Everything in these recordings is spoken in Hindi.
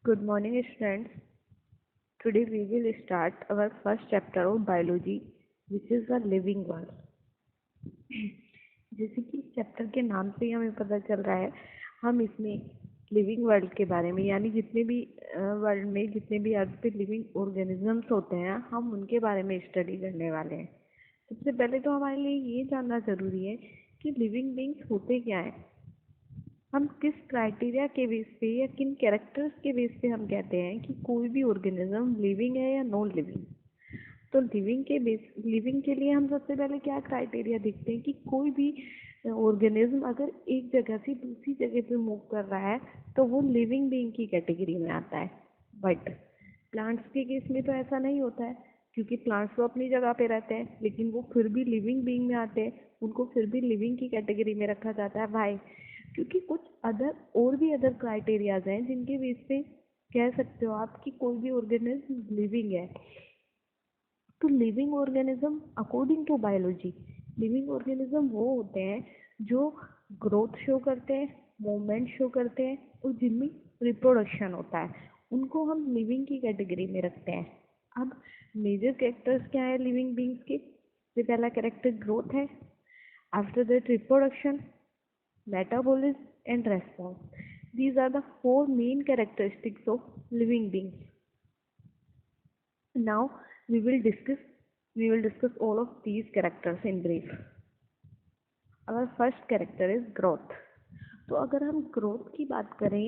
Good morning, students. Today we will start our first chapter of biology, which is the living world. जैसे कि चैप्टर के नाम से ही हमें पता चल रहा है, हम इसमें लिविंग वर्ल्ड के बारे में, यानी जितने भी वर्ल्ड में जितने भी अर्थ पे लिविंग ऑर्गेनिजम्स होते हैं, हम उनके बारे में स्टडी करने वाले हैं। सबसे पहले तो हमारे लिए ये जानना ज़रूरी है कि लिविंग बींग्स होते क्या हैं। हम किस क्राइटेरिया के बेस पे या किन कैरेक्टर्स के बेस पे हम कहते हैं कि कोई भी ऑर्गेनिज्म लिविंग है या नॉन लिविंग। तो लिविंग के लिए हम सबसे पहले क्या क्राइटेरिया देखते हैं कि कोई भी ऑर्गेनिज्म अगर एक जगह से दूसरी जगह पे मूव कर रहा है तो वो लिविंग बीइंग की कैटेगरी में आता है। बट प्लांट्स के केस में तो ऐसा नहीं होता है, क्योंकि प्लांट्स तो अपनी जगह पे रहते हैं लेकिन वो फिर भी लिविंग बीइंग में आते हैं, उनको फिर भी लिविंग की कैटेगरी में रखा जाता है। वाई? क्योंकि कुछ अदर क्राइटेरियाज हैं जिनके बेस पे कह सकते हो आप कि कोई भी ऑर्गेनिज्म लिविंग है। तो living organism according to biology, living organism वो होते हैं जो ग्रोथ शो करते हैं, मूवमेंट शो करते हैं और जिनमें रिप्रोडक्शन होता है, उनको हम लिविंग की कैटेगरी में रखते हैं। अब मेजर कैरेक्टर्स क्या है लिविंग बींग्स के? सबसे पहला कैरेक्टर ग्रोथ है, after that reproduction, metabolism and response. These are the four main characteristics of living beings. Now we will discuss all of these characters in brief. Our first character is growth. तो अगर हम ग्रोथ की बात करें,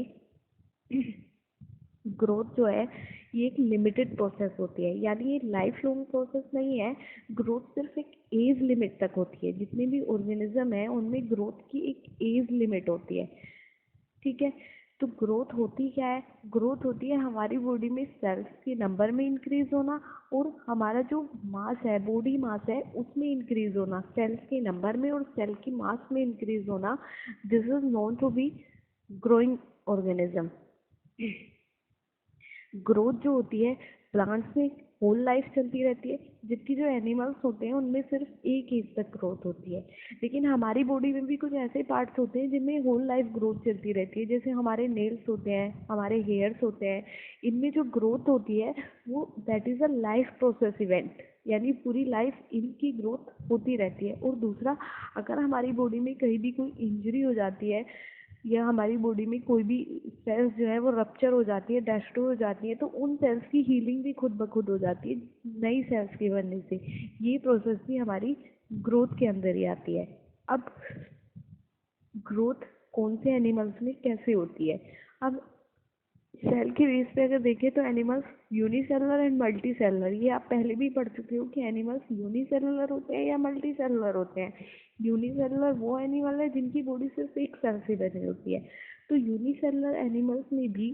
ग्रोथ जो है ये एक लिमिटेड प्रोसेस होती है, यानी ये लाइफ लॉन्ग प्रोसेस नहीं है। ग्रोथ सिर्फ एक एज लिमिट तक होती है। जितने भी ऑर्गेनिज्म है उनमें ग्रोथ की एक एज लिमिट होती है। ठीक है, तो ग्रोथ होती क्या है? ग्रोथ होती है हमारी बॉडी में सेल्स के नंबर में इंक्रीज होना और हमारा जो मास है, बॉडी मास है, उसमें इंक्रीज होना, सेल्स के नंबर में और सेल की मास में इंक्रीज होना। This is known to be growing organism. Growth जो होती है प्लांट्स में होल लाइफ चलती रहती है, जबकि जो एनिमल्स होते हैं उनमें सिर्फ एक एज तक ग्रोथ होती है। लेकिन हमारी बॉडी में भी कुछ ऐसे पार्ट्स होते हैं जिनमें होल लाइफ ग्रोथ चलती रहती है, जैसे हमारे नेल्स होते हैं, हमारे हेयर्स होते हैं। इनमें जो ग्रोथ होती है वो that is a life process event, यानी पूरी लाइफ इनकी ग्रोथ होती रहती है। और दूसरा, अगर हमारी बॉडी में कहीं भी कोई इंजरी हो जाती है या हमारी बॉडी में कोई भी सेल्स जो है वो रप्चर हो जाती है, डेस्ट्रॉय हो जाती है, तो उन सेल्स की हीलिंग भी खुद ब खुद हो जाती है नई सेल्स के बनने से। ये प्रोसेस भी हमारी ग्रोथ के अंदर ही आती है। अब ग्रोथ कौन से एनिमल्स में कैसे होती है? अब सेल के बेस पे अगर देखें तो animals unicellular and multi cellular, ये आप पहले भी पढ़ चुके हो कि एनिमल्स यूनिसेलुलर होते हैं या मल्टी सेलुलर होते हैं। यूनिसेलुलर वो एनिमल है जिनकी बॉडी सिर्फ एक सेल से बनी होती है। तो यूनिसेलुलर एनिमल्स में भी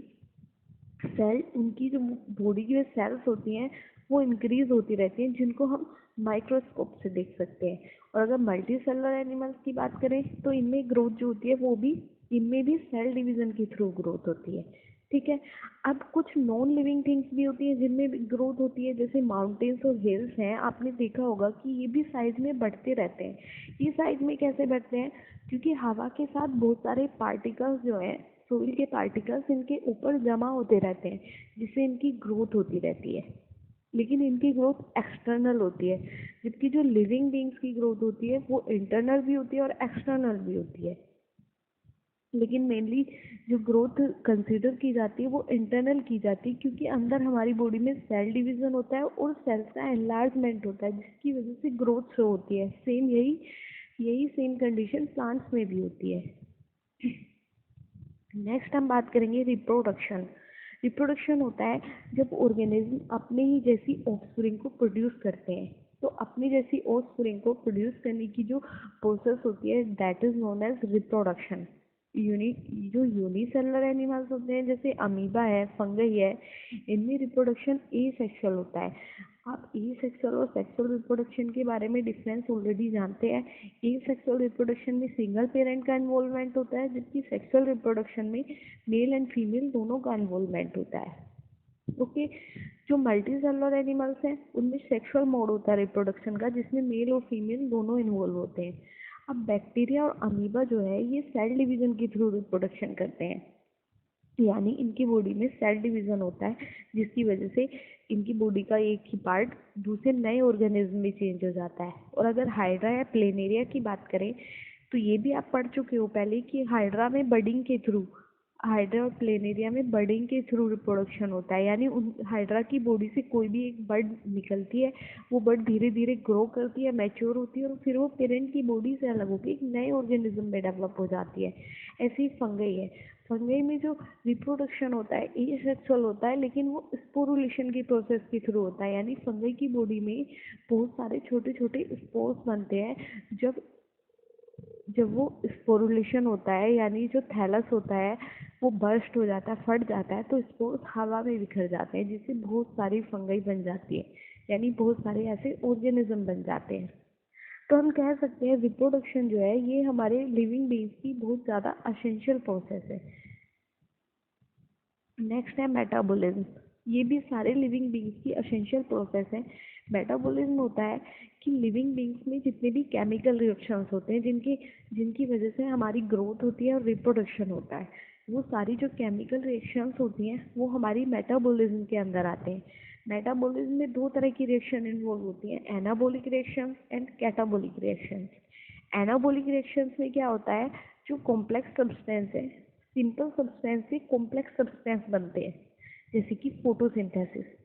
सेल, उनकी जो बॉडी की सेल्स होती हैं वो इंक्रीज होती रहती हैं, जिनको हम माइक्रोस्कोप से देख सकते हैं। और अगर मल्टी सेलुलर एनिमल्स की बात करें तो इनमें ग्रोथ जो होती है वो भी, इनमें भी सेल डिवीजन के थ्रू ग्रोथ होती है। ठीक है, अब कुछ नॉन लिविंग थिंग्स भी होती है जिनमें भी ग्रोथ होती है, जैसे माउंटेन्स और हिल्स हैं। आपने देखा होगा कि ये भी साइज में बढ़ते रहते हैं। ये साइज में कैसे बढ़ते हैं? क्योंकि हवा के साथ बहुत सारे पार्टिकल्स जो हैं, सोइल के पार्टिकल्स, इनके ऊपर जमा होते रहते हैं, जिससे इनकी ग्रोथ होती रहती है। लेकिन इनकी ग्रोथ एक्सटर्नल होती है, जबकि जो लिविंग बींग्स की ग्रोथ होती है वो इंटरनल भी होती है और एक्सटर्नल भी होती है। लेकिन मेनली जो ग्रोथ कंसीडर की जाती है वो इंटरनल की जाती है, क्योंकि अंदर हमारी बॉडी में सेल डिवीजन होता है और सेल्स का एनलार्जमेंट होता है, जिसकी वजह से ग्रोथ शो होती है। सेम यही सेम कंडीशन प्लांट्स में भी होती है। नेक्स्ट हम बात करेंगे रिप्रोडक्शन। रिप्रोडक्शन होता है जब ऑर्गेनिज्म अपने ही जैसी ऑफस्प्रिंग को प्रोड्यूस करते हैं। तो अपनी जैसी ऑफस्प्रिंग को प्रोड्यूस करने की जो प्रोसेस होती है that is known as reproduction. जो यूनिसेलुलर एनिमल्स होते हैं, जैसे अमीबा है, फंगई है, इनमें रिप्रोडक्शन एसेक्सुअल होता है। आप एसेक्सुअल और सेक्सुअल रिप्रोडक्शन के बारे में डिफरेंस ऑलरेडी जानते हैं। एसेक्सुअल रिप्रोडक्शन में सिंगल पेरेंट का इन्वॉल्वमेंट होता है, जबकि सेक्सुअल रिप्रोडक्शन में मेल एंड फीमेल दोनों का इन्वॉल्वमेंट होता है। ओके, जो मल्टी सेलुलर एनिमल्स हैं उनमें सेक्सुअल मोड होता है रिप्रोडक्शन का, जिसमें मेल और फीमेल दोनों इन्वॉल्व होते हैं। अब बैक्टीरिया और अमीबा जो है ये सेल डिवीजन के थ्रू रिप्रोडक्शन करते हैं। यानी इनकी बॉडी में सेल डिवीज़न होता है, जिसकी वजह से इनकी बॉडी का एक ही पार्ट दूसरे नए ऑर्गेनिज्म में चेंज हो जाता है। और अगर हाइड्रा या प्लेनेरिया की बात करें तो ये भी आप पढ़ चुके हो पहले कि हाइड्रा और प्लेनेरिया में बर्डिंग के थ्रू रिप्रोडक्शन होता है। यानी उन हाइड्रा की बॉडी से कोई भी एक बर्ड निकलती है, वो बर्ड धीरे धीरे ग्रो करती है, मैच्योर होती है और फिर वो पेरेंट की बॉडी से अलग होकर एक नए ऑर्गेनिज्म में डेवलप हो जाती है। ऐसी फंगई है। फंगई में जो रिप्रोडक्शन होता है एसेक्सुअल होता है, लेकिन वो स्पोरुलेशन की प्रोसेस के थ्रू होता है। यानी फंगई की बॉडी में बहुत सारे छोटे छोटे स्पोर्स बनते हैं। जब जब वो स्पोरुलेशन होता है, यानी जो थैलस होता है वो बर्स्ट हो जाता है, फट जाता है, तो स्पोर्स हवा में बिखर जाते हैं, जिससे बहुत सारी फंगई बन जाती है। यानी बहुत सारे ऐसे ऑर्गेनिज्म बन जाते हैं। तो हम कह सकते हैं रिप्रोडक्शन जो है ये हमारे लिविंग बीइंग्स की बहुत ज़्यादा असेंशियल प्रोसेस है। नेक्स्ट है मेटाबॉलिज्म। ये भी सारे लिविंग बीइंग्स की असेंशियल प्रोसेस है। मेटाबॉलिज्म होता है कि लिविंग बीइंग्स में जितने भी केमिकल रिएक्शंस होते हैं जिनकी जिनकी वजह से हमारी ग्रोथ होती है और रिप्रोडक्शन होता है, वो सारी जो केमिकल रिएक्शंस होती हैं वो हमारी मेटाबॉलिज्म के अंदर आते हैं। मेटाबॉलिज्म में दो तरह की रिएक्शन इन्वॉल्व होती हैं, anabolic reactions and catabolic reactions. Anabolic reactions में क्या होता है, जो कॉम्प्लेक्स सब्सटेंस है सिंपल सब्सटेंस से कॉम्प्लेक्स सब्सटेंस बनते हैं, जैसे कि फोटोसिंथेसिस।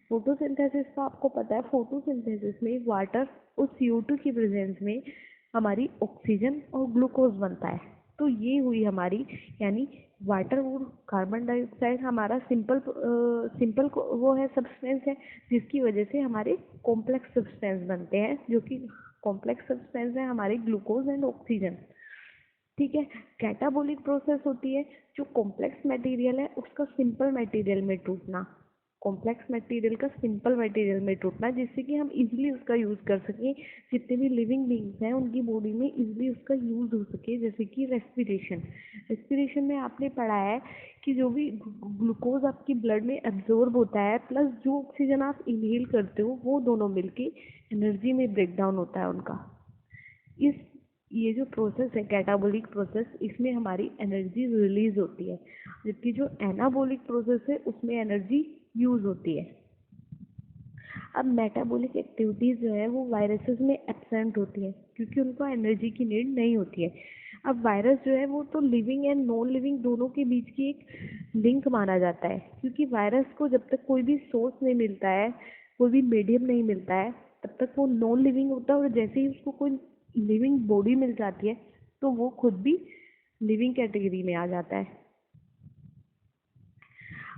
फोटोसिंथेसिस का आपको पता है, फोटोसिंथेसिस में वाटर और CO2 की प्रेजेंस में हमारी ऑक्सीजन और ग्लूकोज बनता है। तो ये हुई हमारी, यानी वाटर और कार्बन डाइऑक्साइड हमारा सिंपल वो है सब्सटेंस है, जिसकी वजह से हमारे कॉम्प्लेक्स सब्सटेंस बनते हैं, जो कि कॉम्प्लेक्स सब्सटेंस है हमारे ग्लूकोज एंड ऑक्सीजन। ठीक है। कैटाबॉलिक प्रोसेस होती है, जो कॉम्प्लेक्स मटेरियल है उसका सिंपल मटेरियल में टूटना, कॉम्प्लेक्स मटेरियल का सिंपल मटेरियल में टूटना, जिससे कि हम इजीली उसका यूज़ कर सकें, जितने भी लिविंग बीइंग्स हैं उनकी बॉडी में इजीली उसका यूज़ हो सके। जैसे कि रेस्पिरेशन में आपने पढ़ा है कि जो भी ग्लूकोज आपकी ब्लड में एब्जॉर्ब होता है प्लस जो ऑक्सीजन आप इनहेल करते हो, वो दोनों मिलके एनर्जी में ब्रेक डाउन होता है उनका। इस ये जो प्रोसेस है कैटाबॉलिक प्रोसेस, इसमें हमारी एनर्जी रिलीज होती है, जबकि जो एनाबॉलिक प्रोसेस है उसमें एनर्जी यूज होती है। अब मेटाबॉलिक एक्टिविटीज़ जो है वो वायरसेस में एब्सेंट होती है, क्योंकि उनको एनर्जी की नीड नहीं होती है। अब वायरस जो है वो तो लिविंग एंड नॉन लिविंग दोनों के बीच की एक लिंक माना जाता है, क्योंकि वायरस को जब तक कोई भी सोर्स नहीं मिलता है, कोई भी मीडियम नहीं मिलता है, तब तक वो नॉन लिविंग होता है। और जैसे ही उसको कोई लिविंग बॉडी मिल जाती है तो वो खुद भी लिविंग कैटेगरी में आ जाता है।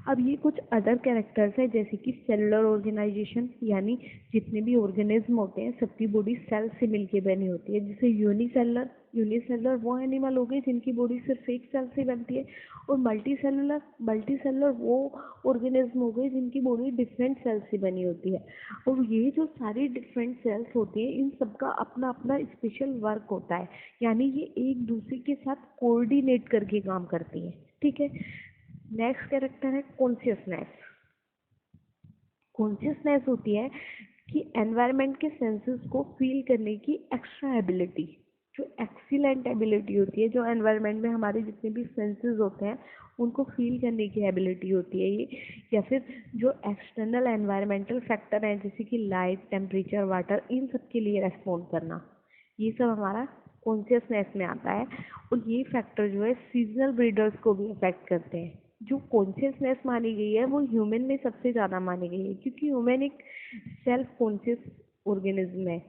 अब ये कुछ अदर कैरेक्टर्स है, जैसे कि सेलुलर ऑर्गेनाइजेशन, यानी जितने भी ऑर्गेनिज्म होते हैं सबकी बॉडी सेल से मिलके बनी होती है। जैसे यूनिसेलुलर वो एनिमल हो गए जिनकी बॉडी सिर्फ एक सेल से बनती है, और मल्टीसेलुलर वो ऑर्गेनिज्म हो गए जिनकी बॉडी डिफरेंट सेल्स से बनी होती है। और ये जो सारी डिफरेंट सेल्स होती हैं इन सबका अपना अपना स्पेशल वर्क होता है, यानी ये एक दूसरे के साथ कोऑर्डिनेट करके काम करती हैं। ठीक है। नेक्स्ट कैरेक्टर है कॉन्शियसनेस। कॉन्शियसनेस होती है कि एनवायरनमेंट के सेंसेस को फील करने की एक्स्ट्रा एबिलिटी, जो एक्सीलेंट एबिलिटी होती है, जो एनवायरनमेंट में हमारे जितने भी सेंसेस होते हैं उनको फील करने की एबिलिटी होती है ये। या फिर जो एक्सटर्नल एनवायरमेंटल फैक्टर हैं जैसे कि लाइट, टेम्परेचर, वाटर, इन सब के लिए रेस्पॉन्ड करना, ये सब हमारा कॉन्शियसनेस में आता है। और ये फैक्टर जो है सीजनल ब्रीडर्स को भी अफेक्ट करते हैं। जो कॉन्शियसनेस मानी गई है वो ह्यूमन में सबसे ज़्यादा मानी गई है, क्योंकि ह्यूमन एक सेल्फ कॉन्शियस ऑर्गेनिज्म है।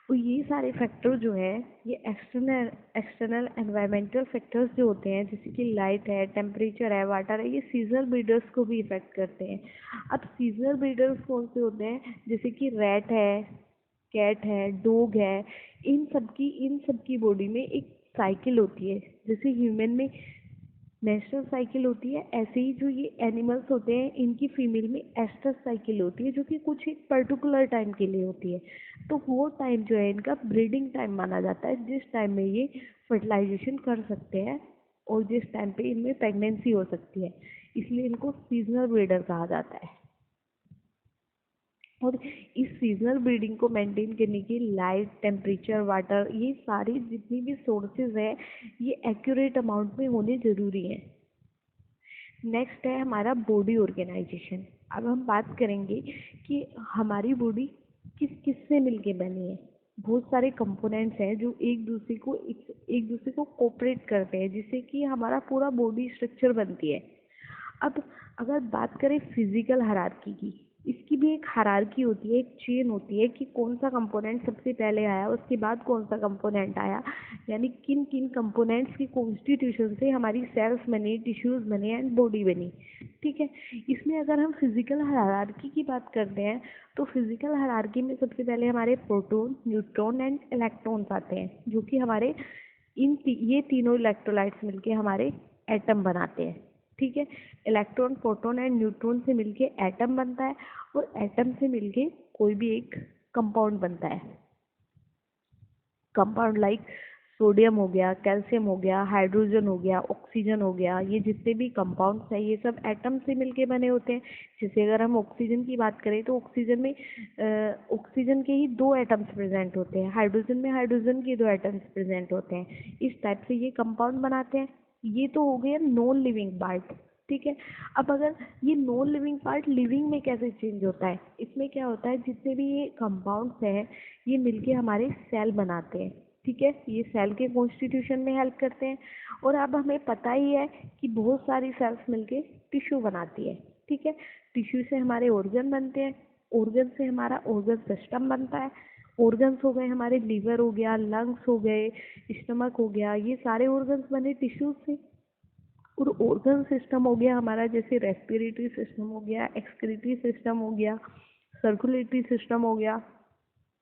तो ये सारे फैक्टर जो है ये एक्सटर्नल एनवायरमेंटल फैक्टर्स जो होते हैं, जैसे कि लाइट है, टेम्परेचर है, वाटर है, ये सीजनल ब्रीडर्स को भी इफेक्ट करते हैं। अब सीजनल ब्रीडर्स कौन से होते हैं, जैसे कि रैट है, कैट है, डॉग है, इन सब की बॉडी में एक साइकिल होती है। जैसे ह्यूमन में नेचुरल साइकिल होती है, ऐसे ही जो ये एनिमल्स होते हैं इनकी फीमेल में एस्ट्रस साइकिल होती है, जो कि कुछ एक पर्टिकुलर टाइम के लिए होती है। तो वो टाइम जो है इनका ब्रीडिंग टाइम माना जाता है, जिस टाइम में ये फर्टिलाइजेशन कर सकते हैं और जिस टाइम पे इनमें प्रेगनेंसी हो सकती है, इसलिए इनको सीजनल ब्रीडर कहा जाता है। और इस सीजनल ब्रीडिंग को मेंटेन करने के लिए लाइट, टेम्परेचर, वाटर, ये सारी जितनी भी सोर्सेज है ये एक्यूरेट अमाउंट में होने ज़रूरी हैं। नेक्स्ट है हमारा बॉडी ऑर्गेनाइजेशन। अब हम बात करेंगे कि हमारी बॉडी किस किस से मिलके बनी है। बहुत सारे कंपोनेंट्स हैं जो एक दूसरे को कोऑपरेट करते हैं जिससे कि हमारा पूरा बॉडी स्ट्रक्चर बनती है। अब अगर बात करें फिजिकल हायरार्की की, इसकी भी एक हायरार्की होती है, एक चेन होती है कि कौन सा कंपोनेंट सबसे पहले आया, उसके बाद कौन सा कंपोनेंट आया, यानी किन किन कंपोनेंट्स की कॉन्स्टिट्यूशन से हमारी सेल्स बनी, टिश्यूज बने एंड बॉडी बनी। ठीक है, इसमें अगर हम फिजिकल हायरार्की की बात करते हैं तो फिजिकल हायरार्की में सबसे पहले हमारे प्रोटॉन, न्यूट्रॉन एंड इलेक्ट्रॉन्स आते हैं, जो कि हमारे ये तीनों इलेक्ट्रोलाइट्स मिलके हमारे एटम बनाते हैं। ठीक है, इलेक्ट्रॉन, प्रोटॉन एंड न्यूट्रॉन से मिलके एटम बनता है और एटम से मिलके कोई भी एक कंपाउंड बनता है। कंपाउंड लाइक सोडियम हो गया, कैल्शियम हो गया, हाइड्रोजन हो गया, ऑक्सीजन हो गया, ये जितने भी कंपाउंड्स हैं ये सब एटम से मिलके बने होते हैं। जैसे अगर हम ऑक्सीजन की बात करें तो ऑक्सीजन में ऑक्सीजन के ही 2 एटम्स प्रेजेंट होते हैं, हाइड्रोजन में हाइड्रोजन के 2 एटम्स प्रेजेंट होते हैं। इस टाइप से ये कंपाउंड बनाते हैं। ये तो हो गया नॉन लिविंग पार्ट। ठीक है, अब अगर ये नॉन लिविंग पार्ट लिविंग में कैसे चेंज होता है, इसमें क्या होता है, जितने भी ये कंपाउंड्स हैं ये मिलके हमारे सेल बनाते हैं। ठीक है, ये सेल के कॉन्स्टिट्यूशन में हेल्प करते हैं। और अब हमें पता ही है कि बहुत सारी सेल्स मिलके टिश्यू बनाती है। ठीक है, टिश्यू से हमारे ऑर्गन बनते हैं, ऑर्गन से हमारा ऑर्गन सिस्टम बनता है। ऑर्गन्स हो गए हमारे, लीवर हो गया, लंग्स हो गए, स्टमक हो गया, ये सारे ऑर्गन्स बने टिश्यूज से। और ऑर्गन सिस्टम हो गया हमारा, जैसे रेस्पिरेटरी सिस्टम हो गया, एक्सक्रीटरी सिस्टम हो गया, सर्कुलेटरी सिस्टम हो गया,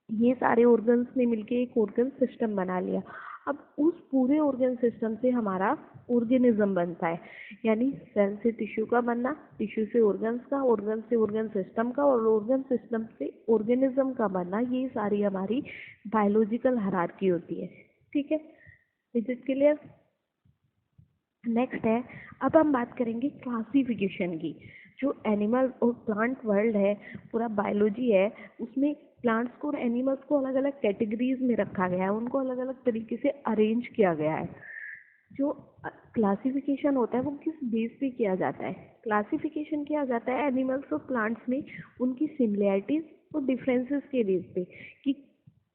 ये सारे ऑर्गन्स ने मिलके एक ऑर्गन सिस्टम बना लिया। अब उस पूरे ऑर्गन सिस्टम से हमारा ऑर्गेनिज्म बनता है, यानी सेल से टिश्यू का बनना, टिश्यू से ऑर्गन्स का, ऑर्गन से ऑर्गन सिस्टम का, और ऑर्गन सिस्टम से ऑर्गेनिज्म का बनना, ये सारी हमारी बायोलॉजिकल हायरार्की होती है। ठीक है, इज इट क्लियर? नेक्स्ट है, अब हम बात करेंगे क्लासिफिकेशन की। जो एनिमल और प्लांट वर्ल्ड है, पूरा बायोलॉजी है, उसमें प्लांट्स को और एनिमल्स को अलग अलग कैटेगरीज में रखा गया है, उनको अलग अलग तरीके से अरेंज किया गया है। जो क्लासिफिकेशन होता है वो किस बेस पे किया जाता है? क्लासिफिकेशन किया जाता है एनिमल्स और प्लांट्स में उनकी सिमिलैरिटीज और डिफरेंसेस के बेस पे, कि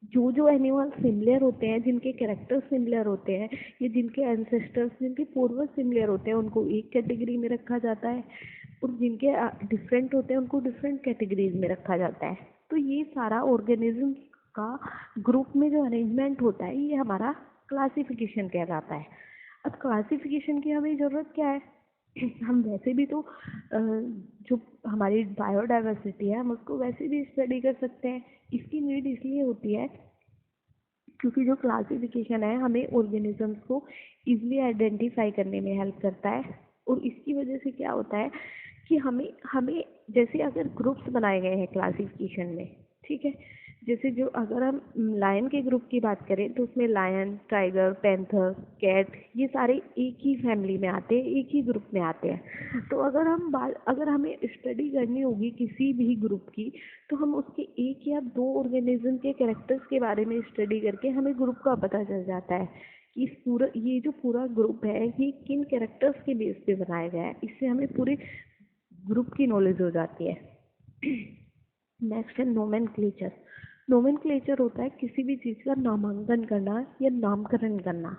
जो जो एनिमल सिमिलर होते हैं, जिनके कैरेक्टर सिमिलर होते हैं, या जिनके एंसेस्टर्स, जिनके पूर्वज सिमिलर होते हैं, उनको एक कैटेगरी में रखा जाता है, और जिनके डिफरेंट होते हैं उनको डिफरेंट कैटेगरीज में रखा जाता है। तो ये सारा ऑर्गेनिज्म का ग्रुप में जो अरेंजमेंट होता है ये हमारा क्लासिफिकेशन कहलाता है। अब क्लासिफिकेशन की हमें ज़रूरत क्या है? हम वैसे भी तो जो हमारी बायोडाइवर्सिटी है हम उसको वैसे भी स्टडी कर सकते हैं। इसकी नीड इसलिए होती है क्योंकि जो क्लासिफिकेशन है हमें ऑर्गेनिजम्स को इजीली आइडेंटिफाई करने में हेल्प करता है। और इसकी वजह से क्या होता है कि हमें हमें जैसे अगर ग्रुप्स बनाए गए हैं क्लासिफिकेशन में, ठीक है, जैसे जो अगर हम लायन के ग्रुप की बात करें तो उसमें लायन, टाइगर, पैंथर, कैट, ये सारे एक ही फैमिली में आते हैं, एक ही ग्रुप में आते हैं। तो अगर हमें स्टडी करनी होगी किसी भी ग्रुप की तो हम उसके एक या दो ऑर्गेनिज्म के कैरेक्टर्स के बारे में स्टडी करके हमें ग्रुप का पता चल जाता है कि ये जो पूरा ग्रुप है ये किन कैरेक्टर्स के बेस पे बनाया गया है। इससे हमें पूरे ग्रुप की नॉलेज हो जाती है। नेक्स्ट है नोमेनक्लेचर। नोमेनक्लेचर होता है किसी भी चीज़ का नामांकन करना या नामकरण करना।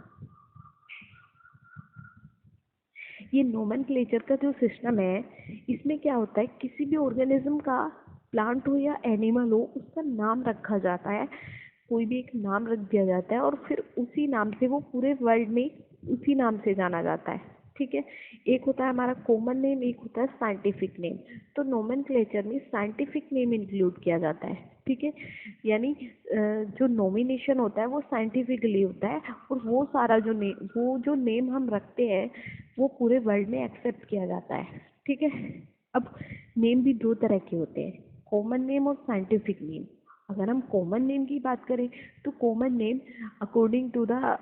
ये नोमेनक्लेचर का जो सिस्टम है इसमें क्या होता है, किसी भी ऑर्गेनिज्म का, प्लांट हो या एनिमल हो, उसका नाम रखा जाता है, कोई भी एक नाम रख दिया जाता है और फिर उसी नाम से वो पूरे वर्ल्ड में उसी नाम से जाना जाता है। ठीक है, एक होता है हमारा कॉमन नेम, एक होता है साइंटिफिक नेम। तो नोमेनक्लेचर में साइंटिफिक नेम इंक्लूड किया जाता है। ठीक है, यानी जो नॉमिनेशन होता है वो साइंटिफिकली होता है और वो सारा जो नेम हम रखते हैं वो पूरे वर्ल्ड में एक्सेप्ट किया जाता है। ठीक है, अब नेम भी दो तरह के होते हैं, कॉमन नेम और साइंटिफिक नेम। अगर हम कॉमन नेम की बात करें तो common name according to the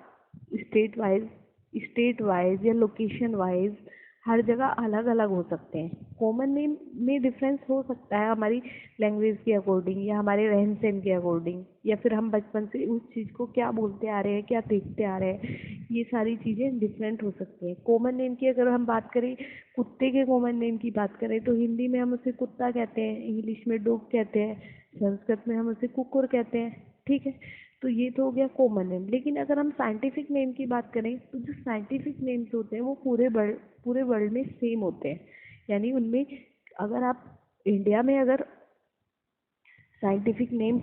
state wise या लोकेशन वाइज हर जगह अलग अलग हो सकते हैं। कॉमन नेम में डिफरेंस हो सकता है हमारी लैंग्वेज के अकॉर्डिंग, या हमारे रहन सहन के अकॉर्डिंग, या फिर हम बचपन से उस चीज़ को क्या बोलते आ रहे हैं, क्या देखते आ रहे हैं, ये सारी चीज़ें डिफरेंट हो सकती हैं। कॉमन नेम की अगर हम बात करें, कुत्ते के कॉमन नेम की बात करें, तो हिंदी में हम उसे कुत्ता कहते हैं, इंग्लिश में डॉग कहते हैं, संस्कृत में हम उसे कुकुर कहते हैं। ठीक है, तो ये तो हो गया कॉमन नेम। लेकिन अगर हम साइंटिफिक नेम की बात करें, तो जो साइंटिफिक नेम्स होते हैं वो पूरे वर्ल्ड में सेम होते हैं। यानी उनमें अगर आप इंडिया में, अगर साइंटिफिक नेम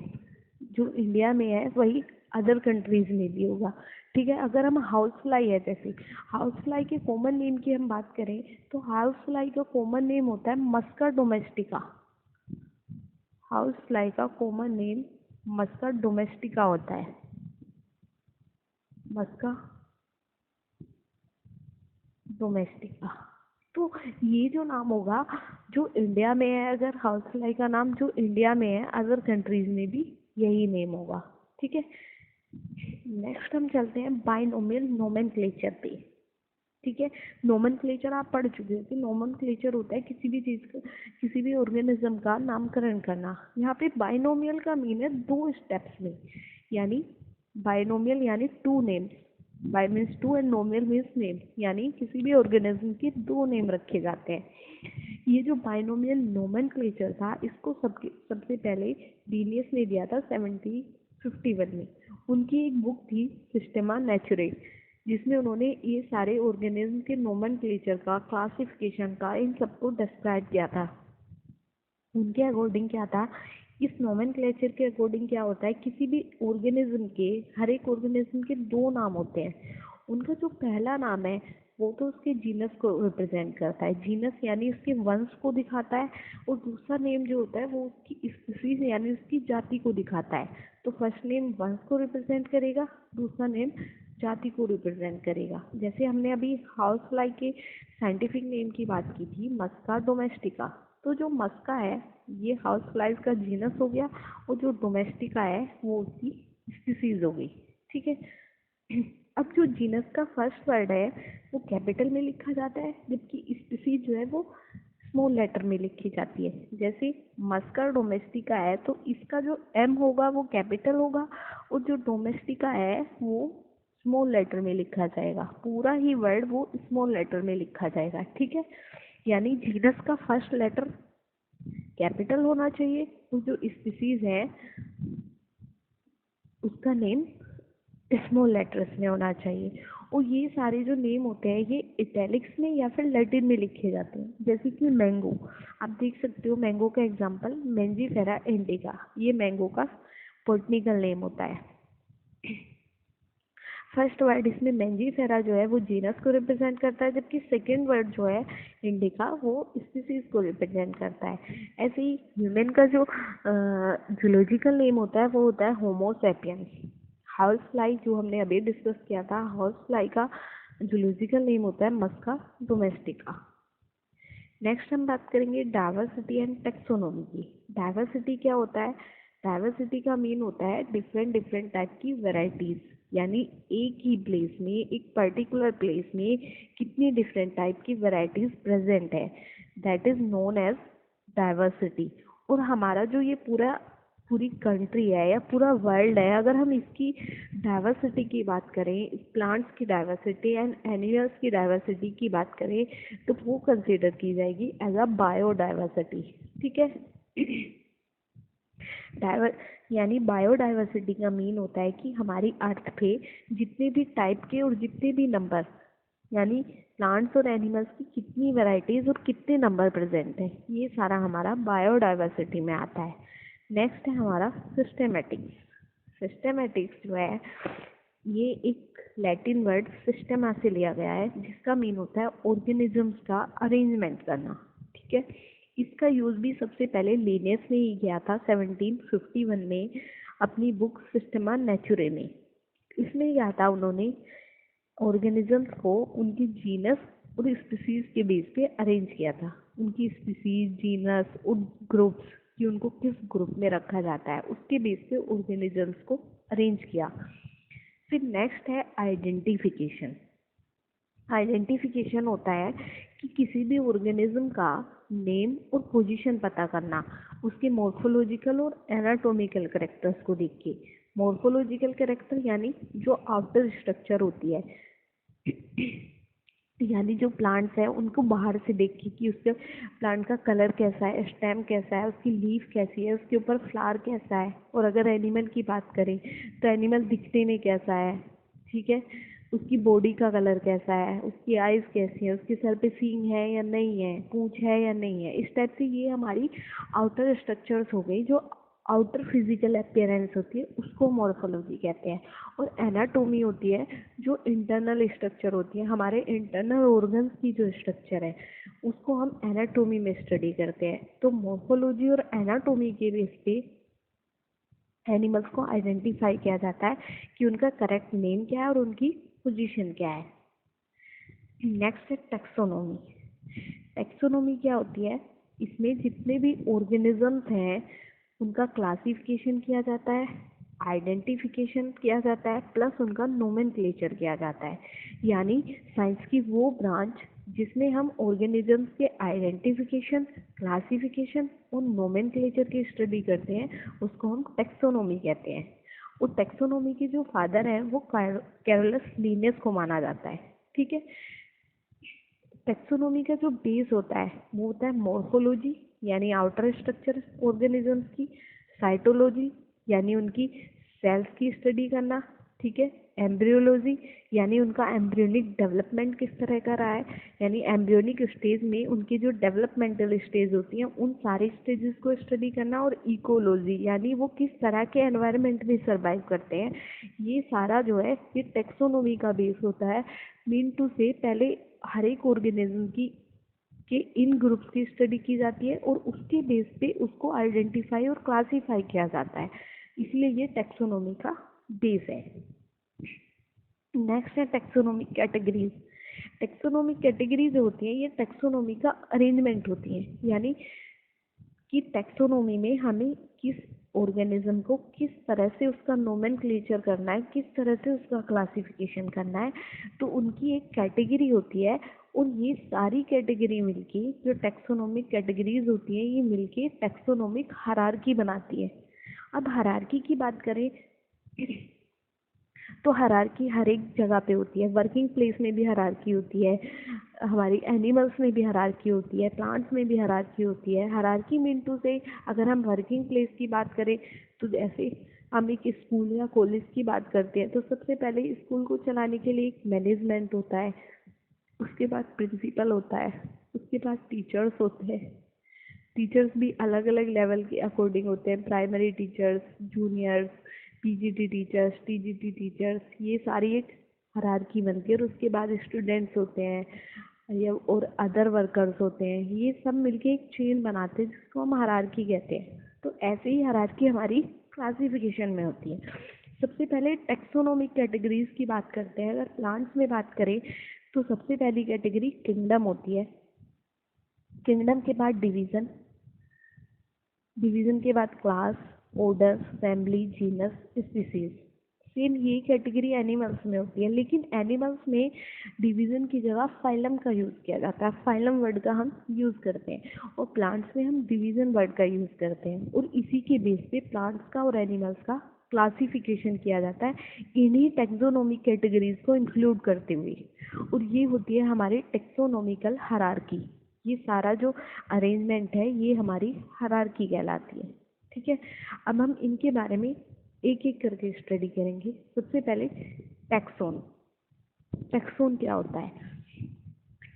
जो इंडिया में है वही अदर कंट्रीज में भी होगा। ठीक है, अगर हम हाउस फ्लाई है, जैसे हाउस फ्लाई के कॉमन नेम की हम बात करें, तो हाउस फ्लाई का कॉमन नेम होता है मस्का डोमेस्टिका। हाउस फ्लाई का कॉमन नेम मस्का डोमेस्टिका होता है। मस्का डोमेस्टिका। तो ये जो नाम होगा जो इंडिया में है, अगर हाउस फ्लाई का नाम जो इंडिया में है, अदर कंट्रीज में भी यही नेम होगा। ठीक है, नेक्स्ट हम चलते हैं बाइनोमियल नोमेनक्लेचर पे। ठीक है, नोमेनक्लेचर आप पढ़ चुके हो कि नोमेनक्लेचर होता है किसी भी चीज़ का, किसी भी ऑर्गेनिज्म का नामकरण करना। यहाँ पे बाइनोमियल का मीन है 2 स्टेप्स में, यानी बाइनोमियल यानी 2 names. Bye means 2 and नोमियल means name, यानी किसी भी ऑर्गेनिज्म के 2 नेम रखे जाते हैं। ये जो बाइनोमियल नोमेनक्लेचर था, इसको सबसे पहले लीनियस ने दिया था 1751 में। उनकी एक बुक थी सिस्टेमा नेचुरे, जिसमें उन्होंने ये सारे ऑर्गेनिज्म के नोमेनक्लेचर का, क्लासिफिकेशन का, इन सबको डिस्क्राइब किया था। उनके अकॉर्डिंग क्या था, इस नोमेनक्लेचर के अकॉर्डिंग क्या होता है, किसी भी ऑर्गेनिज्म के, हर एक ऑर्गेनिज्म के 2 नाम होते हैं। उनका जो पहला नाम है वो तो उसके जीनस को रिप्रेजेंट करता है, जीनस यानी उसके वंश को दिखाता है, और दूसरा नेम जो होता है वो उसकी स्पीसीज यानी उसकी जाति को दिखाता है। तो फर्स्ट नेम वंश को रिप्रेजेंट करेगा, दूसरा नेम जाति को रिप्रेजेंट करेगा। जैसे हमने अभी हाउस फ्लाई के साइंटिफिक नेम की बात की थी, मस्का डोमेस्टिका। तो जो मस्का है ये हाउस फ्लाइज का जीनस हो गया, और जो डोमेस्टिका है वो उसकी स्पीसीज हो गई। ठीक है, अब जो जीनस का फर्स्ट वर्ड है वो कैपिटल में लिखा जाता है, जबकि स्पीसीज जो है वो स्मॉल लेटर में लिखी जाती है। जैसे मस्का डोमेस्टिका है तो इसका जो एम होगा वो कैपिटल होगा, और जो डोमेस्टिका है वो स्मॉल लेटर में लिखा जाएगा। पूरा ही वर्ड वो स्मॉल लेटर में लिखा जाएगा। ठीक है, यानी जीनस का फर्स्ट लेटर कैपिटल होना चाहिए, और जो स्पीसीज है उसका नेम स्मॉल लेटर्स में होना चाहिए। और ये सारे जो नेम होते हैं ये इटैलिक्स में या फिर लैटिन में लिखे जाते हैं। जैसे कि मैंगो, आप देख सकते हो मैंगो का एग्जांपल मैंजीफेरा इंडिका, ये मैंगो का बॉटनिकल नेम होता है। फर्स्ट वर्ड इसमें मैंजीफेरा जो है वो जीनस को रिप्रेजेंट करता है, जबकि सेकेंड वर्ड जो है इंडिका वो स्पीसीज को रिप्रेजेंट करता है। ऐसे ही ह्यूमन का जो जूलॉजिकल नेम होता है वो होता है होमो सैपियंस। हाउस फ्लाई जो हमने अभी डिस्कस किया था, हाउस फ्लाई का जूलॉजिकल नेम होता है मस्का डोमेस्टिका। नेक्स्ट हम बात करेंगे डाइवर्सिटी एंड टेक्सोनोमी की। डाइवर्सिटी क्या होता है, डाइवर्सिटी का मीन होता है डिफरेंट डिफरेंट टाइप की वेराइटीज, यानी एक ही प्लेस में, एक पर्टिकुलर प्लेस में कितनी डिफरेंट टाइप की वेराइटीज प्रेजेंट है, that is known as diversity. और हमारा जो ये पूरी कंट्री है या पूरा वर्ल्ड है, अगर हम इसकी डाइवर्सिटी की बात करें, प्लांट्स की डाइवर्सिटी एंड एनिमल्स की डाइवर्सिटी की बात करें, तो वो कंसीडर की जाएगी एज अ बायोडाइवर्सिटी। ठीक है, डाइवर यानी बायोडाइवर्सिटी का मीन होता है कि हमारी अर्थ पे जितने भी टाइप के और जितने भी नंबर, यानी प्लांट्स और एनिमल्स की कितनी वैरायटीज और कितने नंबर प्रेजेंट हैं, ये सारा हमारा बायोडाइवर्सिटी में आता है। नेक्स्ट है हमारा सिस्टेमेटिक्स। सिस्टेमेटिक्स जो है ये एक लैटिन वर्ड सिस्टेमा से लिया गया है, जिसका मीन होता है ऑर्गेनिजम्स का अरेंजमेंट करना। ठीक है, इसका यूज भी सबसे पहले लिनियस ने ही किया था 1751 में अपनी बुक सिस्टेमा नेचुरे में। इसमें क्या था, उन्होंने ऑर्गेनिजम्स को उनकी जीनस और स्पीसीज के बेस पे अरेंज किया था। उनकी स्पीसीज, जीनस और ग्रुप्स कि उनको किस ग्रुप में रखा जाता है उसके बेस पे ऑर्गेनिजम्स को अरेंज किया। फिर नेक्स्ट है आइडेंटिफिकेशन। आइडेंटिफिकेशन होता है कि किसी भी ऑर्गेनिज्म का नेम और पोजीशन पता करना उसके मॉर्फोलॉजिकल और एनाटॉमिकल कैरेक्टर्स को देख के। मॉर्फोलॉजिकल कैरेक्टर यानी जो आउटर स्ट्रक्चर होती है, यानी जो प्लांट्स है उनको बाहर से देख के कि उसके प्लांट का कलर कैसा है, स्टेम कैसा है, उसकी लीफ कैसी है, उसके ऊपर फ्लावर कैसा है। और अगर एनिमल की बात करें तो एनिमल दिखने में कैसा है, ठीक है, उसकी बॉडी का कलर कैसा है, उसकी आइज़ कैसी है, उसके सर पे सींग है या नहीं है, पूंछ है या नहीं है। इस टाइप से ये हमारी आउटर स्ट्रक्चर्स हो गई, जो आउटर फिजिकल अपीयरेंस होती है उसको मॉर्फोलॉजी कहते हैं। और एनाटोमी होती है जो इंटरनल स्ट्रक्चर होती है, हमारे इंटरनल ऑर्गन्स की जो स्ट्रक्चर है उसको हम एनाटोमी में स्टडी करते हैं। तो मॉर्फोलॉजी और एनाटोमी के बेस पे एनिमल्स को आइडेंटिफाई किया जाता है कि उनका करेक्ट नेम क्या है और उनकी पोजीशन क्या है। नेक्स्ट है टैक्सोनॉमी। टैक्सोनॉमी क्या होती है? इसमें जितने भी ऑर्गेनिजम्स हैं उनका क्लासिफिकेशन किया जाता है, आइडेंटिफिकेशन किया जाता है, प्लस उनका नोमेनक्लेचर किया जाता है। यानी साइंस की वो ब्रांच जिसमें हम ऑर्गेनिजम्स के आइडेंटिफिकेशन, क्लासिफिकेशन और नोमेनक्लेचर की स्टडी करते हैं उसको हम टैक्सोनॉमी कहते हैं। और टैक्सोनॉमी के जो फादर हैं वो कैरोलस लिनियस को माना जाता है। ठीक है। टैक्सोनॉमी का जो बेस होता है वो होता है मॉर्फोलॉजी यानी आउटर स्ट्रक्चर ऑर्गेनिजम्स की, साइटोलॉजी यानी उनकी सेल्स की स्टडी करना, ठीक है, एम्ब्रियोलॉजी यानी उनका एम्ब्रियोनिक डेवलपमेंट किस तरह का रहा है, यानी एम्ब्रियोनिक स्टेज में उनकी जो डेवलपमेंटल स्टेज होती हैं उन सारी स्टेजेस को स्टडी करना, और इकोलॉजी यानी वो किस तरह के एनवायरनमेंट में सर्वाइव करते हैं। ये सारा जो है ये टैक्सोनॉमी का बेस होता है। मीन टू से पहले हर एक ऑर्गेनिज्म की के इन ग्रुप्स की स्टडी की जाती है और उसके बेस पे उसको आइडेंटिफाई और क्लासीफाई किया जाता है, इसलिए ये टैक्सोनॉमी का बेस है। नेक्स्ट है टैक्सोनॉमिक कैटेगरीज। टैक्सोनॉमिक कैटेगरीज होती है ये टैक्सोनॉमी का अरेंजमेंट होती है, यानी कि टैक्सोनॉमी में हमें किस ऑर्गेनिज्म को किस तरह से उसका नोमेनक्लेचर करना है, किस तरह से उसका क्लासिफिकेशन करना है, तो उनकी एक कैटेगरी होती है। और ये सारी कैटेगरी मिलके जो टैक्सोनॉमिक कैटेगरीज होती है ये मिलके टैक्सोनॉमिक हायरार्की बनाती है। अब हायरार्की की बात करें तो हायरार्की हर एक जगह पे होती है, वर्किंग प्लेस में भी हायरार्की होती है, हमारी एनिमल्स में भी हायरार्की होती है, प्लांट्स में भी हायरार्की होती है। हायरार्की मीन टू से अगर हम वर्किंग प्लेस की बात करें तो जैसे हम एक स्कूल या कॉलेज की बात करते हैं तो सबसे पहले स्कूल को चलाने के लिए एक मैनेजमेंट होता है, उसके बाद प्रिंसिपल होता है, उसके बाद टीचर्स होते हैं। टीचर्स भी अलग अलग लेवल के अकॉर्डिंग होते हैं, primary teachers, juniors, PGT teachers, TGT teachers, ये सारी एक हायरार्की बनती है। और उसके बाद स्टूडेंट्स होते हैं या और अदर वर्कर्स होते हैं, ये सब मिलके एक चेन बनाते हैं जिसको हम हायरार्की कहते हैं। तो ऐसे ही हायरार्की हमारी क्लासिफिकेशन में होती है। सबसे पहले टैक्सोनॉमिक कैटेगरीज की बात करते हैं। अगर प्लांट्स में बात करें तो सबसे पहली कैटेगरी किंगडम होती है। किंगडम के बाद डिवीज़न, डिवीज़न के बाद class, order, family, genus, species. Same ये कैटेगरी एनिमल्स में होती है, लेकिन एनिमल्स में डिवीज़न की जगह फाइलम का यूज़ किया जाता है, फाइलम वर्ड का हम यूज़ करते हैं। और प्लांट्स में हम डिवीज़न वर्ड का यूज़ करते हैं, और इसी के बेस पे प्लांट्स का और एनिमल्स का क्लासिफिकेशन किया जाता है इन्हीं टैक्सोनॉमिक कैटेगरीज को इंक्लूड करते हुए। और ये होती है हमारी टैक्सोनॉमिकल हायरार्की। ये सारा जो अरेंजमेंट है ये हमारी हायरार्की कहलाती है। ठीक है। अब हम इनके बारे में एक एक करके स्टडी करेंगे। सबसे पहले टैक्सोन। टैक्सोन क्या होता है?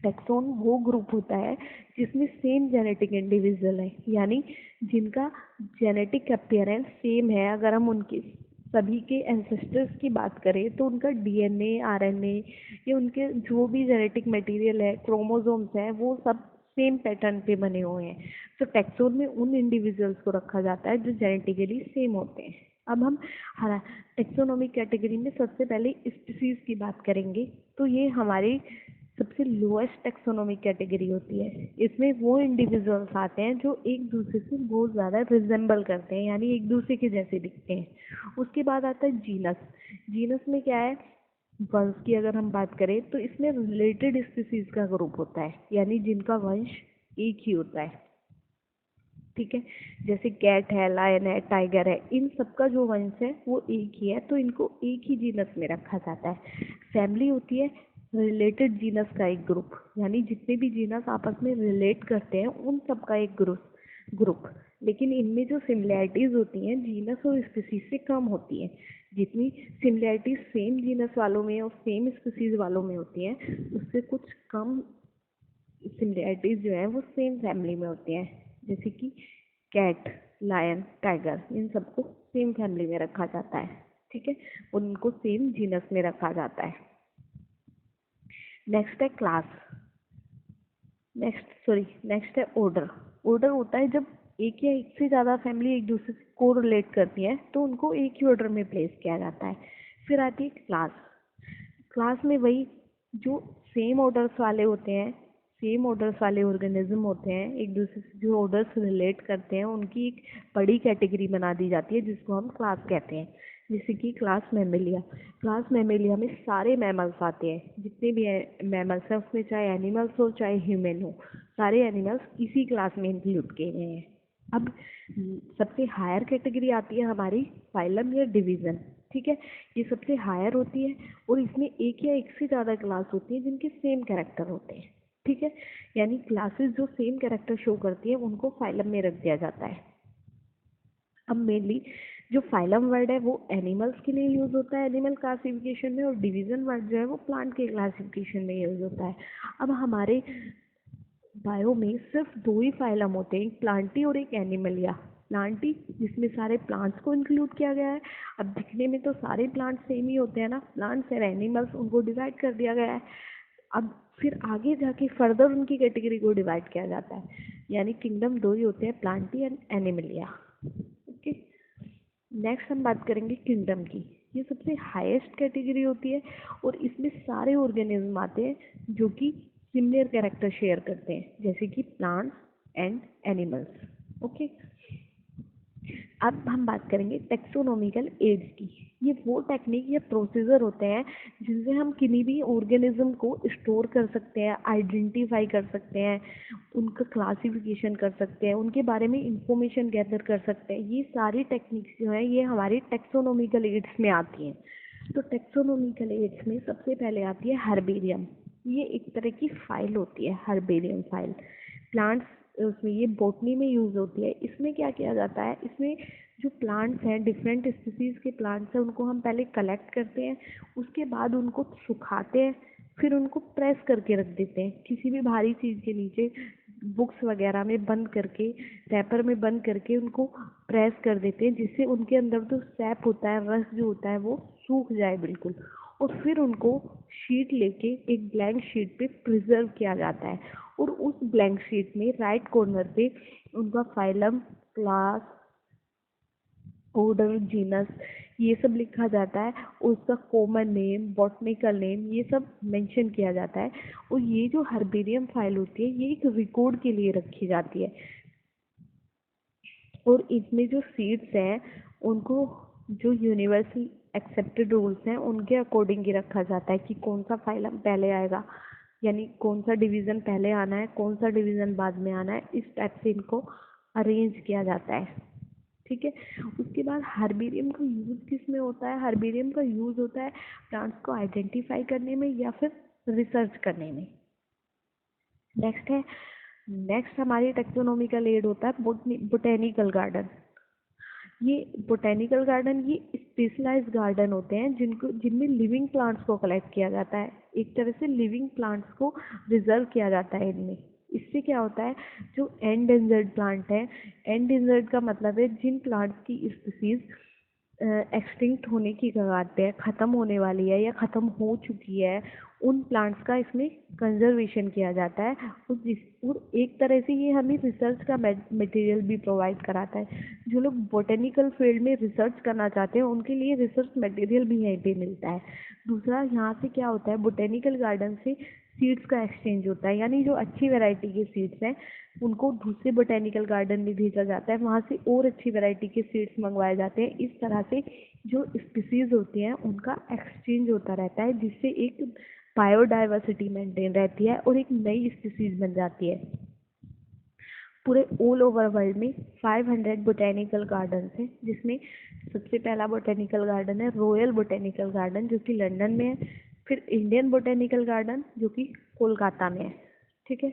टैक्सोन वो ग्रुप होता है जिसमें सेम जेनेटिक इंडिविजुअल है, यानी जिनका जेनेटिक अपीयरेंस सेम है। अगर हम उनके सभी के एंसेस्टर्स की बात करें तो उनका डीएनए, आरएनए या उनके जो भी जेनेटिक मटेरियल है, क्रोमोसोम्स हैं, वो सब सेम पैटर्न पे बने हुए हैं। तो टैक्सोन में उन इंडिविजुअल्स को रखा जाता है जो जेनेटिकली सेम होते हैं। अब हम टैक्सोनॉमिक कैटेगरी में सबसे पहले स्पीसीज की बात करेंगे। तो ये हमारी सबसे लोएस्ट टैक्सोनॉमिक कैटेगरी होती है। इसमें वो इंडिविजुअल्स आते हैं जो एक दूसरे से बहुत ज़्यादा रिजेंबल करते हैं, यानी एक दूसरे के जैसे दिखते हैं। उसके बाद आता है जीनस। जीनस में क्या है? वंश की अगर हम बात करें तो इसमें रिलेटेड स्पीसीज का ग्रुप होता है, यानी जिनका वंश एक ही होता है। ठीक है, जैसे कैट है, लायन है, टाइगर है, इन सबका जो वंश है वो एक ही है, तो इनको एक ही जीनस में रखा जाता है। फैमिली होती है रिलेटेड जीनस का एक ग्रुप, यानी जितने भी जीनस आपस में रिलेट करते हैं उन सब का एक ग्रुप। लेकिन इनमें जो सिमिलैरिटीज होती हैं जीनस और स्पीसीज से कम होती हैं। जितनी सिमिलैरिटीज सेम जीनस वालों में और सेम स्पीसीज वालों में होती हैं, उससे कुछ कम सिमिलैरिटीज जो है वो सेम फैमिली में होती हैं। जैसे कि कैट, लायन, टाइगर, इन सबको सेम फैमिली में रखा जाता है। ठीक है, उनको सेम जीनस में रखा जाता है। नेक्स्ट है क्लास। नेक्स्ट है ऑर्डर। ऑर्डर होता है जब एक या एक से ज़्यादा फैमिली एक दूसरे से को रिलेट करती है तो उनको एक ही ऑर्डर में प्लेस किया जाता है। फिर आती है क्लास। क्लास में वही जो सेम ऑर्डर्स वाले होते हैं, सेम ऑर्डर्स वाले ऑर्गेनिज्म होते हैं, एक दूसरे से जो ऑर्डर्स रिलेट करते हैं उनकी एक बड़ी कैटेगरी बना दी जाती है जिसको हम क्लास कहते हैं। जैसे कि क्लास मैमेलिया। क्लास मैमेलिया में सारे मैमल्स आते हैं, जितने भी मैमल्स हैं उसमें चाहे एनिमल्स हो चाहे ह्यूमन हो, सारे एनिमल्स इसी क्लास में इंक्लूड किए गए हैं। अब सबसे हायर कैटेगरी आती है हमारी फाइलम या डिवीज़न। ठीक है, ये सबसे हायर होती है और इसमें एक या एक से ज़्यादा क्लास होती है जिनके सेम कैरेक्टर होते हैं। ठीक है, यानी क्लासेस जो सेम कैरेक्टर शो करती है उनको फाइलम में रख दिया जाता है। अब मेनली जो फाइलम वर्ड है वो एनिमल्स के लिए यूज़ होता है एनिमल क्लासिफिकेशन में, और डिवीज़न वर्ड जो है वो प्लांट के क्लासिफिकेशन में यूज़ होता है। अब हमारे बायो में सिर्फ दो ही फाइलम होते हैं, एक प्लांटी और एक एनिमलिया। प्लांटी जिसमें सारे प्लांट्स को इंक्लूड किया गया है। अब दिखने में तो सारे प्लांट्स सेम ही होते हैं ना, प्लांट्स और एनिमल्स, उनको डिवाइड कर दिया गया है। अब फिर आगे जाके फर्दर उनकी कैटेगरी को डिवाइड किया जाता है, यानी किंगडम दो ही होते हैं, Plantae and Animalia. Okay, next हम बात करेंगे किंगडम की। ये सबसे हाईएस्ट कैटेगरी होती है और इसमें सारे ऑर्गेनिज्म आते हैं जो कि सिमिलर कैरेक्टर शेयर करते हैं, जैसे कि प्लांट्स एंड एनिमल्स। ओके, अब हम बात करेंगे टेक्सोनोमिकल एड्स की। ये वो टेक्निक या प्रोसीजर होते हैं जिनसे हम किसी भी ऑर्गेनिज्म को स्टोर कर सकते हैं, आइडेंटिफाई कर सकते हैं, उनका क्लासिफिकेशन कर सकते हैं, उनके बारे में इंफॉर्मेशन गैदर कर सकते हैं। ये सारी टेक्निक्स जो हैं ये हमारी टेक्सोनोमिकल एड्स में आती हैं। तो टेक्सोनोमिकल एड्स में सबसे पहले आती है हर्बेरियम। ये एक तरह की फाइल होती है, हर्बेरियम फाइल। प्लांट्स उसमें ये बॉटनी में यूज़ होती है। इसमें क्या किया जाता है, इसमें जो प्लांट्स हैं, डिफरेंट स्पीसीज़ के प्लांट्स हैं, उनको हम पहले कलेक्ट करते हैं, उसके बाद उनको सुखाते हैं, फिर उनको प्रेस करके रख देते हैं किसी भी भारी चीज़ के नीचे, बुक्स वगैरह में बंद करके, रैपर में बंद करके उनको प्रेस कर देते हैं, जिससे उनके अंदर जो सैप होता है, रस जो होता है, वो सूख जाए बिल्कुल। और फिर उनको शीट लेके एक ब्लैंक शीट पे प्रिजर्व किया जाता है, और उस ब्लैंक शीट में राइट कॉर्नर पे उनका फाइलम, क्लास, ऑर्डर, जीनस, ये सब लिखा जाता है, और उसका कॉमन नेम, बॉटनिकल नेम, ये सब मेंशन किया जाता है। और ये जो हर्बेरियम फाइल होती है ये एक रिकॉर्ड के लिए रखी जाती है, और इसमें जो सीड्स हैं उनको जो यूनिवर्सल एक्सेप्टेड रूल्स हैं उनके अकॉर्डिंग ही रखा जाता है कि कौन सा फाइलम पहले आएगा, यानी कौन सा डिवीज़न पहले आना है, कौन सा डिवीज़न बाद में आना है, इस टाइप से इनको अरेंज किया जाता है। ठीक है, उसके बाद हर्बेरियम का यूज़ किस में होता है, हर्बेरियम का यूज़ होता है प्लांट्स को आइडेंटिफाई करने में या फिर रिसर्च करने में। नेक्स्ट हमारी टेक्सोनोमिकल एड होता है बोटेनिकल गार्डन। ये बोटेनिकल गार्डन ये स्पेशलाइज्ड गार्डन होते हैं जिनमें लिविंग प्लांट्स को कलेक्ट किया जाता है, एक तरह से लिविंग प्लांट्स को रिजर्व किया जाता है इनमें। इससे क्या होता है, जो एंडेंजर्ड प्लांट है, एंडेंजर्ड का मतलब है जिन प्लांट्स की स्पीसीज एक्सटिंक्ट होने की कगार पे है, ख़त्म होने वाली है या ख़त्म हो चुकी है, उन प्लांट्स का इसमें कंजर्वेशन किया जाता है। और एक तरह से ये हमें रिसर्च का मटेरियल भी प्रोवाइड कराता है। जो लोग बोटेनिकल फील्ड में रिसर्च करना चाहते हैं उनके लिए रिसर्च मटेरियल भी यहीं पे मिलता है। दूसरा, यहाँ से क्या होता है, बोटेनिकल गार्डन से सीड्स का एक्सचेंज होता है, यानी जो अच्छी वैरायटी के सीड्स हैं उनको दूसरे बोटेनिकल गार्डन में भेजा जाता है, वहाँ से और अच्छी वैरायटी के सीड्स मंगवाए जाते हैं। इस तरह से जो स्पीसीज होती हैं उनका एक्सचेंज होता रहता है, जिससे एक बायोडाइवर्सिटी मेंटेन रहती है और एक नई स्पीसीज बन जाती है। पूरे ऑल ओवर वर्ल्ड में 500 बोटेनिकल गार्डन हैं, जिसमें सबसे पहला बोटेनिकल गार्डन है रॉयल बोटेनिकल गार्डन जो कि लंदन में है, फिर इंडियन बोटेनिकल गार्डन जो कि कोलकाता में है। ठीक है,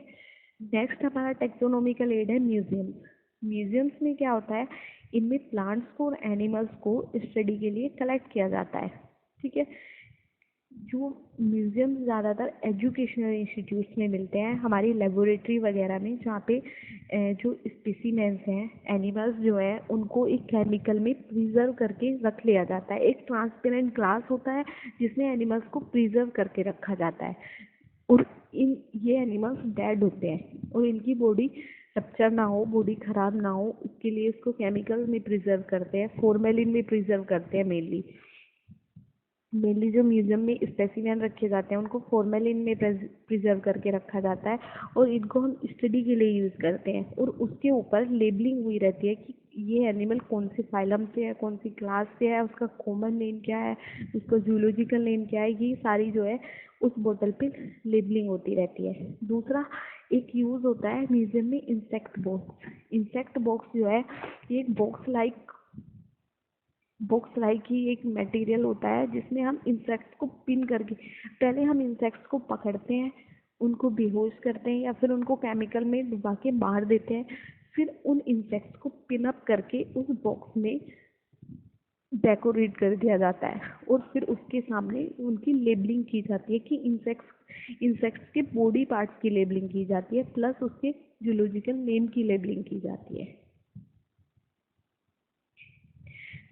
नेक्स्ट हमारा टेक्सोनॉमिकल एड है म्यूजियम्स। म्यूजियम्स में क्या होता है, इनमें प्लांट्स को और एनिमल्स को स्टडी के लिए कलेक्ट किया जाता है। ठीक है, जो म्यूजियम ज़्यादातर एजुकेशनल इंस्टीट्यूट्स में मिलते हैं, हमारी लेबोरेटरी वगैरह में, जहाँ पे जो स्पेसिमेंस हैं, एनिमल्स जो हैं, उनको एक केमिकल में प्रिजर्व करके रख लिया जाता है। एक ट्रांसपेरेंट ग्लास होता है जिसमें एनिमल्स को प्रिजर्व करके रखा जाता है, और ये एनिमल्स डेड होते हैं और इनकी बॉडी रप्चर ना हो, बॉडी ख़राब ना हो, इसके लिए इसको केमिकल में प्रिजर्व करते हैं, फॉर्मेलिन में प्रिजर्व करते हैं। मेनली जो म्यूजियम में स्पेसिमेन रखे जाते हैं उनको फॉर्मेलिन में प्रिजर्व करके रखा जाता है, और इनको हम स्टडी के लिए यूज़ करते हैं, और उसके ऊपर लेबलिंग हुई रहती है कि ये एनिमल कौन से फाइलम से है, कौन सी क्लास से है, उसका कॉमन नेम क्या है, उसका जूलॉजिकल नेम क्या है, ये सारी जो है उस बोतल पे लेबलिंग होती रहती है। दूसरा एक यूज़ होता है म्यूजियम में इंसेक्ट बॉक्स। इंसेक्ट बॉक्स जो है ये एक बॉक्स लाइक ही एक मटेरियल होता है जिसमें हम इंसेक्ट्स को पिन करके, पहले हम इंसेक्ट्स को पकड़ते हैं, उनको बेहोश करते हैं या फिर उनको केमिकल में डुबा के मार देते हैं, फिर उन इंसेक्ट्स को पिन अप करके उस बॉक्स में डेकोरेट कर दिया जाता है, और फिर उसके सामने उनकी लेबलिंग की जाती है कि इंसेक्ट्स के बॉडी पार्ट्स की लेबलिंग की जाती है, प्लस उसके जूलॉजिकल नेम की लेबलिंग की जाती है।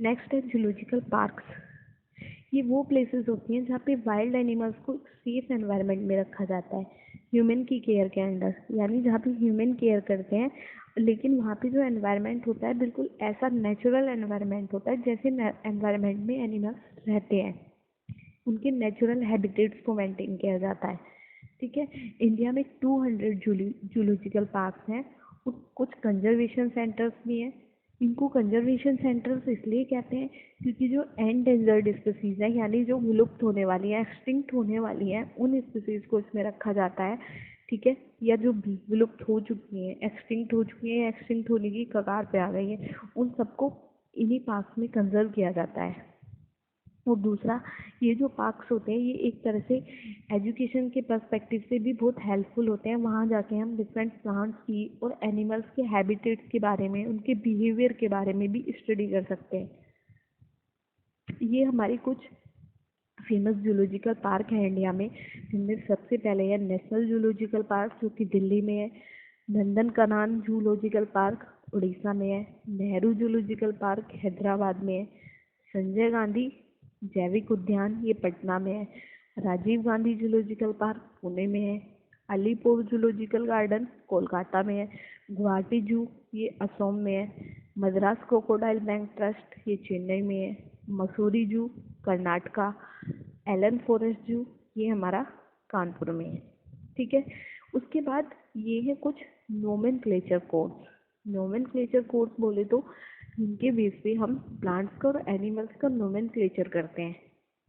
नेक्स्ट है जूलॉजिकल पार्क्स। ये वो प्लेसेस होती हैं जहाँ पे वाइल्ड एनिमल्स को सेफ एनवायरनमेंट में रखा जाता है, ह्यूमन की केयर के अंडर, यानी जहाँ पे ह्यूमन केयर करते हैं, लेकिन वहाँ पे जो एनवायरनमेंट होता है बिल्कुल ऐसा नेचुरल एनवायरनमेंट होता है जैसे एनवायरनमेंट में एनिमल्स रहते हैं, उनके नेचुरल हैबिटेट्स को मेंटेन किया जाता है। ठीक है, इंडिया में 200 जूलॉजिकल पार्क्स हैं, और कुछ कंजर्वेशन सेंटर्स भी हैं। इनको कंजर्वेशन सेंटर्स इसलिए कहते हैं क्योंकि जो एंडेंजर्ड स्पीसीज हैं, यानी जो विलुप्त होने वाली हैं, एक्सटिंक्ट होने वाली हैं, उन स्पीसीज को इसमें रखा जाता है। ठीक है, या जो विलुप्त हो चुकी हैं, एक्सटिंक्ट हो चुकी हैं, एक्सटिंक्ट होने की कगार पे आ गई हैं, उन सबको इन्हीं पार्क्स में कंजर्व किया जाता है। और दूसरा, ये जो पार्क्स होते हैं ये एक तरह से एजुकेशन के पर्सपेक्टिव से भी बहुत हेल्पफुल होते हैं। वहाँ जाके हम डिफरेंट प्लांट्स की और एनिमल्स के हैबिटेट्स के बारे में, उनके बिहेवियर के बारे में भी स्टडी कर सकते हैं। ये हमारी कुछ फेमस जूलॉजिकल पार्क है इंडिया में, जिनमें सबसे पहले है नेशनल जूलॉजिकल पार्क जो कि दिल्ली में है, नंदनकानन जूलॉजिकल पार्क उड़ीसा में है, नेहरू जूलॉजिकल पार्क हैदराबाद में है, संजय गांधी जैविक उद्यान ये पटना में है, राजीव गांधी जूलॉजिकल पार्क पुणे में है, अलीपुर जूलॉजिकल गार्डन कोलकाता में है, गुवाहाटी जू ये असम में है, मद्रास क्रोकोडाइल बैंक ट्रस्ट ये चेन्नई में है, मसूरी जू कर्नाटका, एलन फॉरेस्ट जू ये हमारा कानपुर में है। ठीक है, उसके बाद ये है कुछ नोमेनक्लेचर कोड्स। नोमेनक्लेचर कोड्स बोले तो इनके बेस पे हम प्लांट्स का और एनिमल्स का नोमेनक्लेचर करते हैं।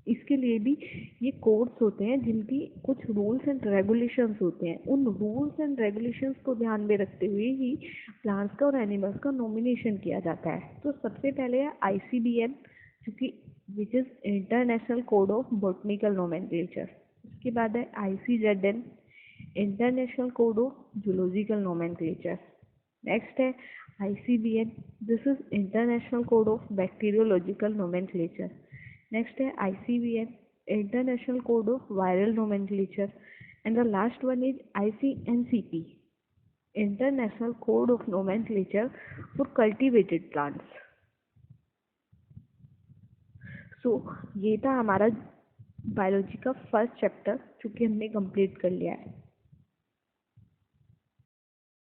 इसके लिए भी ये कोड्स होते हैं जिनकी कुछ रूल्स एंड रेगुलेशंस होते हैं। उन रूल्स एंड रेगुलेशंस को ध्यान में रखते हुए ही प्लांट्स का और एनिमल्स का नॉमिनेशन किया जाता है। तो सबसे पहले है ICBN, जो कि which is international code of botanical nomenclature. उसके बाद है ICZN, international code of zoological nomenclature. Next है ICBN, this is international code of bacteriological nomenclature. Next है ICVN, international code of viral nomenclature. And the last one is ICNCP, international code of nomenclature for cultivated plants. So ये था हमारा बायोलॉजी का फर्स्ट चैप्टर, जो कि हमने कंप्लीट कर लिया है।